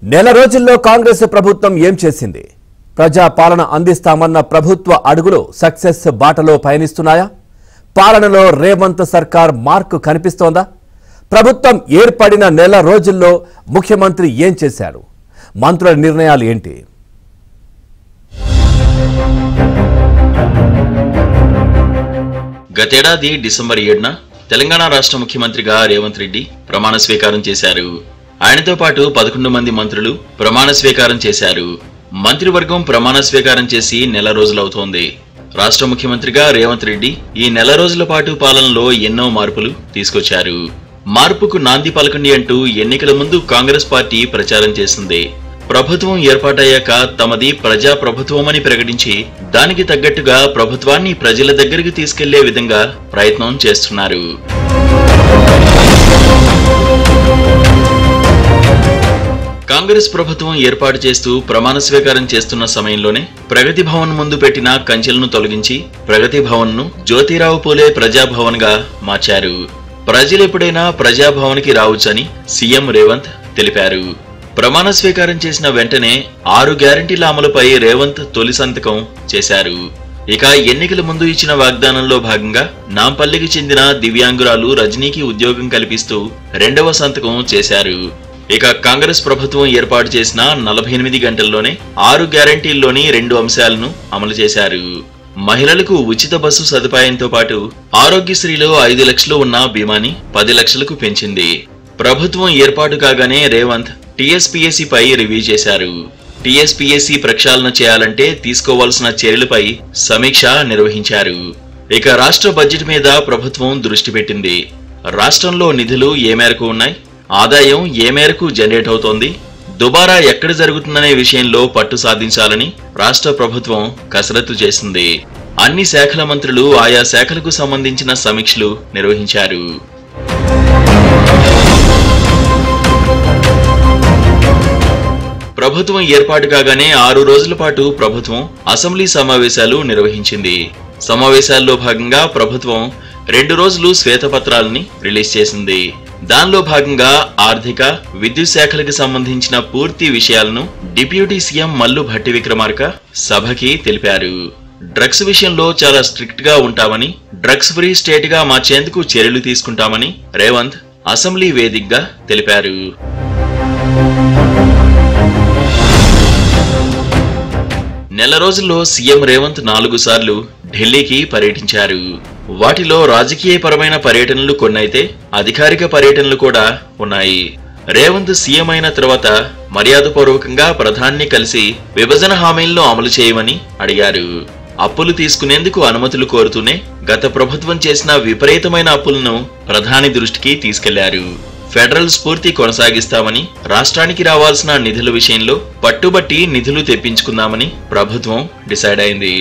నెల రోజుల్లో కాంగ్రెస్ ప్రభుత్వం ఏం చేసింది? ప్రజా పాలన అందిస్తామన్న ప్రభుత్వ అడుగులు సక్సెస్ బాటలో పయనిస్తున్నాయా? పాలనలో రేవంత్ సర్కార్ మార్కు కనిపిస్తోందా? ప్రభుత్వం ఏర్పడిన నెల రోజుల్లో ముఖ్యమంత్రి ఏం చేశారు? మంత్రుల నిర్ణయాలు ఏంటి? గతేడాది డిసెంబర్ 7న తెలంగాణ రాష్ట్ర ముఖ్యమంత్రిగా రేవంత్ రెడ్డి ప్రమాణ స్వీకారం చేశారు. ఆయనతో పాటు 11 మంది మంత్రులు ప్రమాణ స్వీకారం చేశారు. మంత్రివర్గం ప్రమాణ స్వీకారం చేసి నెల రోజులవుతోంది. రాష్ట్ర ముఖ్యమంత్రిగా రేవంత్ రెడ్డి ఈ నెల రోజుల పాటు పాలనలో ఎన్నో మార్పులు తీసుకొచ్చారు. మార్పుకు నాంది పలకండి అంటూ ఎన్నికల ముందు కాంగ్రెస్ పార్టీ ప్రచారం చేసింది. ప్రభుత్వం ఏర్పాటయ్యాక తమది ప్రజా ప్రభుత్వమని ప్రకటించి దానికి తగ్గట్టుగా ప్రభుత్వాన్ని ప్రజల దగ్గరికి తీసుకెళ్లే విధంగా ప్రయత్నం చేస్తున్నారు. కాంగ్రెస్ ప్రభుత్వం ఏర్పాటు చేస్తూ ప్రమాణ స్వీకారం చేస్తున్న సమయంలోనే ప్రగతి భవన్ ముందు పెట్టిన కంచెలను తొలగించి ప్రగతి భవన్ ను జ్యోతిరావు పూలే ప్రజాభవన్ గా మార్చారు. ప్రజలెప్పుడైనా ప్రజాభవన్కి రావచ్చని సీఎం రేవంత్ తెలిపారు. ప్రమాణ స్వీకారం చేసిన వెంటనే 6 గ్యారంటీల అమలుపై రేవంత్ తొలి సంతకం చేశారు. ఇక ఎన్నికల ముందు ఇచ్చిన వాగ్దానంలో భాగంగా నాంపల్లికి చెందిన దివ్యాంగురాలు రజనీకి ఉద్యోగం కల్పిస్తూ 2వ సంతకం చేశారు. ఇక కాంగ్రెస్ ప్రభుత్వం ఏర్పాటు చేసిన 48 గంటల్లోనే 6 గ్యారంటీల్లోని 2 అంశాలను అమలు చేశారు. మహిళలకు ఉచిత బస్సు సదుపాయంతో పాటు ఆరోగ్యశ్రీలో 5 లక్షలు ఉన్న బీమాని 10 లక్షలకు పెంచింది. ప్రభుత్వం ఏర్పాటు కాగానే రేవంత్ టీఎస్పీఎస్సీ పై రివ్యూ చేశారు. టీఎస్పీఎస్సీ ప్రక్షాళన చేయాలంటే తీసుకోవాల్సిన చర్యలపై సమీక్ష నిర్వహించారు. ఇక రాష్ట్ర బడ్జెట్ మీద ప్రభుత్వం దృష్టి పెట్టింది. రాష్ట్రంలో నిధులు ఏ మేరకు ఉన్నాయి, ఆదాయం ఏ మేరకు జనరేట్ అవుతోంది, దుబారా ఎక్కడ జరుగుతుందనే విషయంలో పట్టు సాధించాలని రాష్ట్ర ప్రభుత్వం కసరత్తు చేసింది. అన్ని శాఖల మంత్రులు ఆయా శాఖలకు సంబంధించిన సమీక్షలు నిర్వహించారు. ప్రభుత్వం ఏర్పాటు కాగానే 6 రోజుల పాటు ప్రభుత్వం అసెంబ్లీ సమావేశాలు నిర్వహించింది. సమావేశాల్లో భాగంగా ప్రభుత్వం 2 రోజులు శ్వేతపత్రాలని రిలీజ్ చేసింది. దానిలో భాగంగా ఆర్థిక, విద్యుత్ శాఖలకు సంబంధించిన పూర్తి విషయాలను డిప్యూటీ సీఎం మల్లు భట్టి విక్రమార్క సభకి తెలిపారు. డ్రగ్స్ విషయంలో చాలా స్ట్రిక్ట్ గా ఉంటామని, డ్రగ్స్ ఫ్రీ స్టేట్ గా మార్చేందుకు చర్యలు తీసుకుంటామని రేవంత్ అసెంబ్లీ వేదికగా తెలిపారు. నెల రోజుల్లో సీఎం రేవంత్ 4 సార్లు ఢిల్లీకి పర్యటించారు. వాటిలో రాజకీయపరమైన పర్యటనలు కొన్నైతే అధికారిక పర్యటనలు కూడా ఉన్నాయి. రేవంత్ సీఎం అయిన తర్వాత మర్యాదపూర్వకంగా ప్రధాని కలిసి విభజన హామీలను అమలు చేయమని అడిగారు. అప్పులు తీసుకునేందుకు అనుమతులు కోరుతూనే గత ప్రభుత్వం చేసిన విపరీతమైన అప్పులను ప్రధాని దృష్టికి తీసుకెళ్లారు. ఫెడరల్ స్ఫూర్తి కొనసాగిస్తామని, రాష్ట్రానికి రావాల్సిన నిధుల విషయంలో పట్టుబట్టి నిధులు తెప్పించుకుందామని ప్రభుత్వం డిసైడ్ అయింది.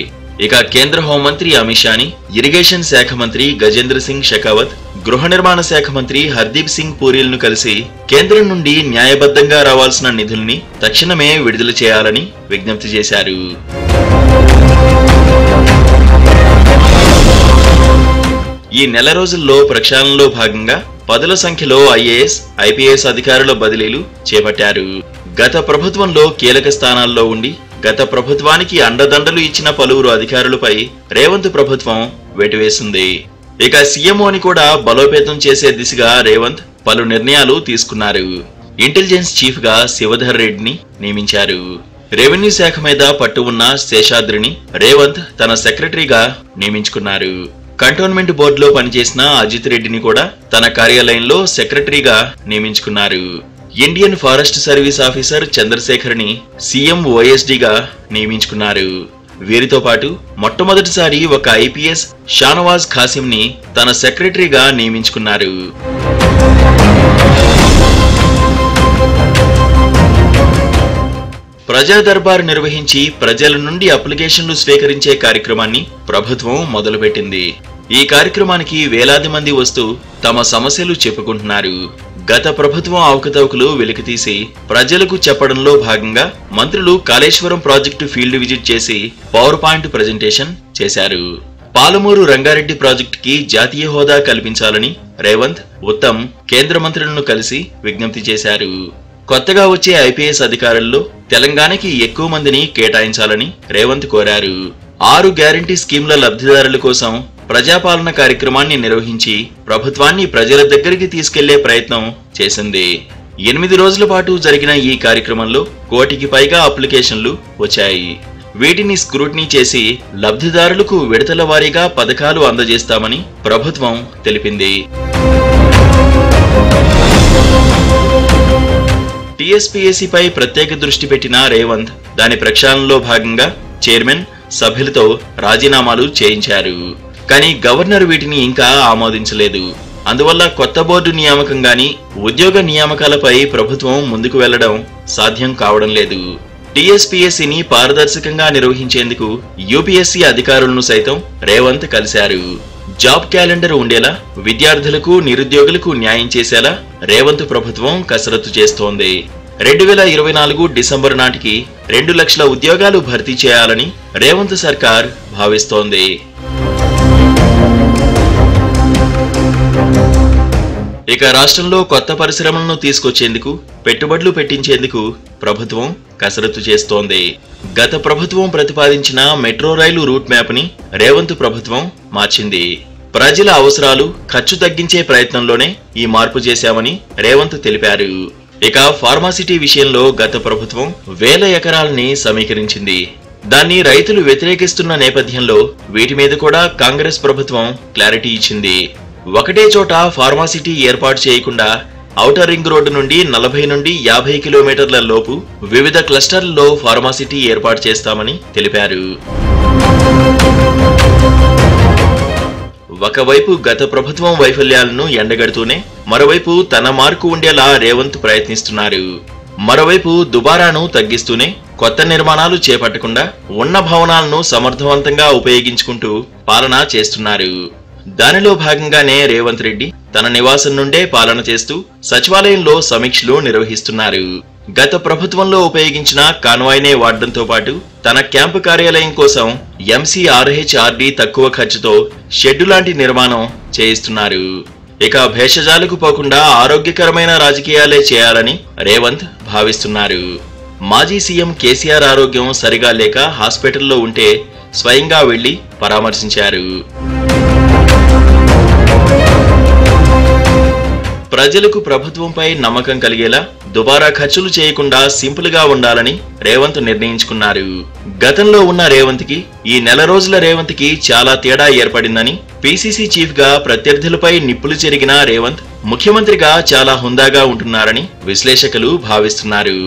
ఇక కేంద్ర హోంమంత్రి అమిత్ షాని, ఇరిగేషన్ శాఖ మంత్రి గజేంద్ర సింగ్ షెకావత్, గృహ నిర్మాణ శాఖ మంత్రి హర్దీప్ సింగ్ పూరీలను కలిసి కేంద్రం నుండి న్యాయబద్ధంగా రావాల్సిన నిధుల్ని తక్షణమే విడుదల చేయాలని విజ్ఞప్తి చేశారు. ఈ నెల రోజుల్లో ప్రక్షాళనలో భాగంగా పదుల సంఖ్యలో ఐఏఎస్, ఐపీఎస్ అధికారుల బదిలీలు చేపట్టారు. గత ప్రభుత్వంలో కీలక స్థానాల్లో ఉండి గత ప్రభుత్వానికి అండదండలు ఇచ్చిన పలువురు అధికారులపై రేవంత్ ప్రభుత్వం వెటివేసింది. ఇక సీఎంఓని కూడా బలోపేతం చేసే దిశగా రేవంత్ పలు నిర్ణయాలు తీసుకున్నారు. ఇంటెలిజెన్స్ చీఫ్ గా శివధర్ రెడ్డిని నియమించారు. రెవెన్యూ శాఖ మీద పట్టు ఉన్న శేషాద్రిని రేవంత్ తన సెక్రటరీగా నియమించుకున్నారు. కంటోన్మెంట్ బోర్డులో పనిచేసిన అజిత్ రెడ్డిని కూడా తన కార్యాలయంలో సెక్రటరీగా నియమించుకున్నారు. Indian forest service officer Chandrasekhar ని సీఎం ఓఎస్డీగా నియమించుకున్నారు. వీరితో పాటు మొట్టమొదటిసారి ఒక ఐపీఎస్ షానవాజ్ ఖాసిం ని తన సెక్రటరీగా నియమించుకున్నారు. ప్రజా దర్బార్ నిర్వహించి ప్రజల నుండి అప్లికేషన్లు స్వీకరించే కార్యక్రమాన్ని ప్రభుత్వం మొదలుపెట్టింది. ఈ కార్యక్రమానికి వేలాది మంది వస్తూ తమ సమస్యలు చెప్పుకుంటున్నారు. గత ప్రభుత్వం అవకతవకలు వెలికితీసి ప్రజలకు చెప్పడంలో భాగంగా మంత్రులు కాళేశ్వరం ప్రాజెక్టు ఫీల్డ్ విజిట్ చేసి పవర్ పాయింట్ ప్రెజెంటేషన్ చేశారు. పాలమూరు రంగారెడ్డి ప్రాజెక్టుకి జాతీయ హోదా కల్పించాలని రేవంత్, ఉత్తమ్ కేంద్ర మంత్రులను కలిసి విజ్ఞప్తి చేశారు. కొత్తగా వచ్చే ఐపీఎస్ అధికారుల్లో తెలంగాణకి ఎక్కువ మందిని కేటాయించాలని రేవంత్ కోరారు. 6 గ్యారంటీ స్కీమ్ల లబ్ధిదారుల కోసం ప్రజాపాలన కార్యక్రమాన్ని నిర్వహించి ప్రభుత్వాన్ని ప్రజల దగ్గరికి తీసుకెళ్లే ప్రయత్నం చేసింది. 8 రోజుల పాటు జరిగిన ఈ కార్యక్రమంలో 1 కోటికి పైగా అప్లికేషన్లు వచ్చాయి. వీటిని స్క్రూటినీ చేసి లబ్ధిదారులకు విడతల వారీగా పథకాలు అందజేస్తామని ప్రభుత్వం తెలిపింది. టీఎస్పీఎస్సీపై ప్రత్యేక దృష్టి పెట్టిన రేవంత్ దాని ప్రక్షాళనలో భాగంగా చైర్మన్, సభ్యులతో రాజీనామాలు చేయించారు. కానీ గవర్నర్ వీటిని ఇంకా ఆమోదించలేదు. అందువల్ల కొత్త బోర్డు నియామకం గాని ఉద్యోగ నియామకాలపై ప్రభుత్వం ముందుకు వెళ్లడం సాధ్యం కావడం లేదు. టీఎస్పీఎస్సీని పారదర్శకంగా నిర్వహించేందుకు యూపీఎస్సీ అధికారులను సైతం రేవంత్ కలిశారు. జాబ్ క్యాలెండర్ ఉండేలా, విద్యార్థులకు, నిరుద్యోగులకు న్యాయం చేసేలా రేవంత్ ప్రభుత్వం కసరత్తు చేస్తోంది. 2024 డిసెంబర్ నాటికి 2 లక్షల ఉద్యోగాలు భర్తీ చేయాలని రేవంత్ సర్కార్ భావిస్తోంది. ఇక రాష్ట్రంలో కొత్త పరిశ్రమలను తీసుకొచ్చేందుకు, పెట్టుబడులు పెట్టించేందుకు ప్రభుత్వం కసరత్తు చేస్తోంది. గత ప్రభుత్వం ప్రతిపాదించిన మెట్రో రైలు రూట్ మ్యాప్ ని రేవంత్ ప్రభుత్వం మార్చింది. ప్రజల అవసరాలు, ఖర్చు తగ్గించే ప్రయత్నంలోనే ఈ మార్పు చేశామని రేవంత్ తెలిపారు. ఇక ఫార్మాసిటీ విషయంలో గత ప్రభుత్వం 1000 ఎకరాలని సమీకరించింది. దాన్ని రైతులు వ్యతిరేకిస్తున్న నేపథ్యంలో వీటి మీద కూడా కాంగ్రెస్ ప్రభుత్వం క్లారిటీ ఇచ్చింది. ఒకటే చోట ఫార్మాసిటీ ఏర్పాటు చేయకుండా ఔటర్ రింగ్ రోడ్డు నుండి 40 నుండి 50 కిలోమీటర్ల లోపు వివిధ క్లస్టర్లలో ఫార్మాసిటీ ఏర్పాటు చేస్తామని తెలిపారు. ఒకవైపు గత ప్రభుత్వం వైఫల్యాలను ఎండగడుతూనే మరోవైపు తన మార్కు ఉండేలా రేవంత్ ప్రయత్నిస్తున్నారు. మరోవైపు దుబారాను తగ్గిస్తూనే కొత్త నిర్మాణాలు చేపట్టకుండా ఉన్న భవనాలను సమర్థవంతంగా ఉపయోగించుకుంటూ పాలన చేస్తున్నారు. దానిలో భాగంగానే రేవంత్ రెడ్డి తన నివాసం నుండే పాలన చేస్తూ సచివాలయంలో సమీక్షలు నిర్వహిస్తున్నారు. గత ప్రభుత్వంలో ఉపయోగించిన కాన్వాయ్నే వాడడంతో పాటు తన క్యాంపు కార్యాలయం కోసం ఎంసీఆర్హెచ్ఆర్డీ తక్కువ ఖర్చుతో షెడ్డు లాంటి నిర్మాణం చేయిస్తున్నారు. ఇక భేషజాలకు పోకుండా ఆరోగ్యకరమైన రాజకీయాలే చేయాలని రేవంత్ భావిస్తున్నారు. మాజీ సీఎం కేసీఆర్ ఆరోగ్యం సరిగా లేక హాస్పిటల్లో ఉంటే స్వయంగా వెళ్లి పరామర్శించారు. ప్రజలకు ప్రభుత్వంపై నమ్మకం కలిగేలా దుబారా ఖర్చులు చేయకుండా సింపుల్ గా ఉండాలని రేవంత్ నిర్ణయించుకున్నారు. గతంలో ఉన్న రేవంత్ కి ఈ నెల రోజుల రేవంత్ కి చాలా తేడా ఏర్పడిందని, పీసీసీ చీఫ్ గా ప్రత్యర్థులపై నిప్పులు చెరిగిన రేవంత్ ముఖ్యమంత్రిగా చాలా హుందాగా ఉంటున్నారని విశ్లేషకులు భావిస్తున్నారు.